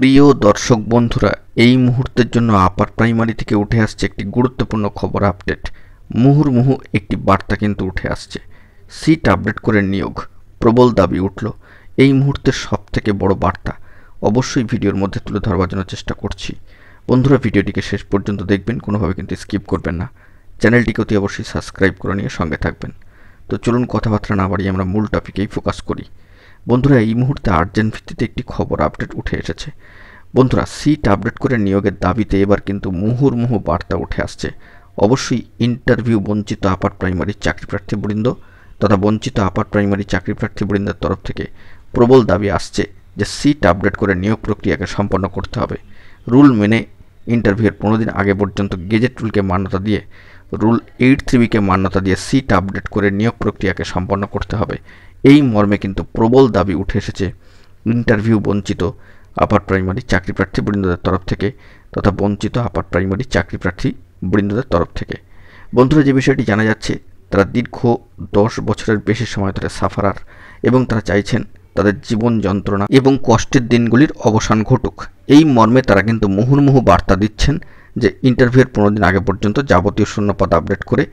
প্রিয় দর্শক বন্ধুরা, এই মুহূর্তের জন্য আপার প্রাইমারি থেকে উঠে আসছে একটি গুরুত্বপূর্ণ খবর আপডেট। মুহুর্মুহু একটি বার্তা কিন্তু উঠে আসছে। সিট আপডেট করে নিয়োগ, প্রবল দাবি উঠল। এই মুহূর্তের সবথেকে বড় বার্তা অবশ্যই ভিডিওর মধ্যে তুলে ধরবার জন্য চেষ্টা করছি। বন্ধুরা, ভিডিওটিকে শেষ পর্যন্ত দেখবেন, কোনোভাবে কিন্তু স্কিপ করবেন না। চ্যানেলটিকে অতি অবশ্যই সাবস্ক্রাইব করে নিয়ে সঙ্গে থাকবেন। তো চলুন কথাবার্তা না বাড়িয়ে আমরা মূল টপিকেই ফোকাস করি। বন্ধুরা, এই মুহূর্তে আর্জেন্ট ভিত্তিতে একটি খবর আপডেট উঠে এসেছে। বন্ধুরা, সিট আপডেট করে নিয়োগের দাবিতে এবার কিন্তু মুহুর্মুহু বার্তা উঠে আসছে। অবশ্যই ইন্টারভিউ বঞ্চিত আপার প্রাইমারি চাকরিপ্রার্থীবৃন্দ তথা বঞ্চিত আপার প্রাইমারি চাকরিপ্রার্থীবৃন্দের তরফ থেকে প্রবল দাবি আসছে যে সিট আপডেট করে নিয়োগ প্রক্রিয়াকে সম্পন্ন করতে হবে। রুল মেনে ইন্টারভিউয়ের 15 দিন আগে পর্যন্ত গেজেট রুলকে মান্যতা দিয়ে, রুল 83B-কে মান্যতা দিয়ে সিট আপডেট করে নিয়োগ প্রক্রিয়াকে সম্পন্ন করতে হবে। এই মর্মে কিন্তু প্রবল দাবি উঠে এসেছে ইন্টারভিউ বঞ্চিত আপার প্রাইমারি চাকরিপ্রার্থী বৃন্দদের তরফ থেকে তথা বঞ্চিত আপার প্রাইমারি চাকরিপ্রার্থী বৃন্দদের তরফ থেকে। বন্ধুরা, যে বিষয়টি জানা যাচ্ছে, তারা দীর্ঘ 10 বছরের বেশি সময় ধরে সাফারার এবং তারা চাইছেন তাদের জীবন যন্ত্রণা এবং কষ্টের দিনগুলির অবসান ঘটুক। এই মর্মে তারা কিন্তু মুহুর্মুহু বার্তা দিচ্ছেন যে ইন্টারভিউয়ের 15 দিন আগে পর্যন্ত যাবতীয় শূন্যপদ আপডেট করে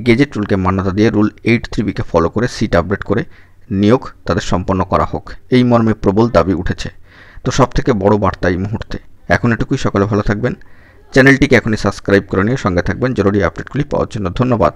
গেজেট রুলকে মান্যতা দিয়ে রুল 83B-কে ফলো করে সিট আপডেট করে নিয়োগ তাদের সম্পন্ন করা হোক। এই মর্মে প্রবল দাবি উঠেছে। তো সবথেকে বড় বার্তা এই মুহূর্তে। এখন এটুকুই, সকলে ভালো থাকবেন। চ্যানেলটিকে এখনই সাবস্ক্রাইব করে নিয়ে সঙ্গে থাকবেন জরুরি আপডেটগুলি পাওয়ার জন্য। ধন্যবাদ।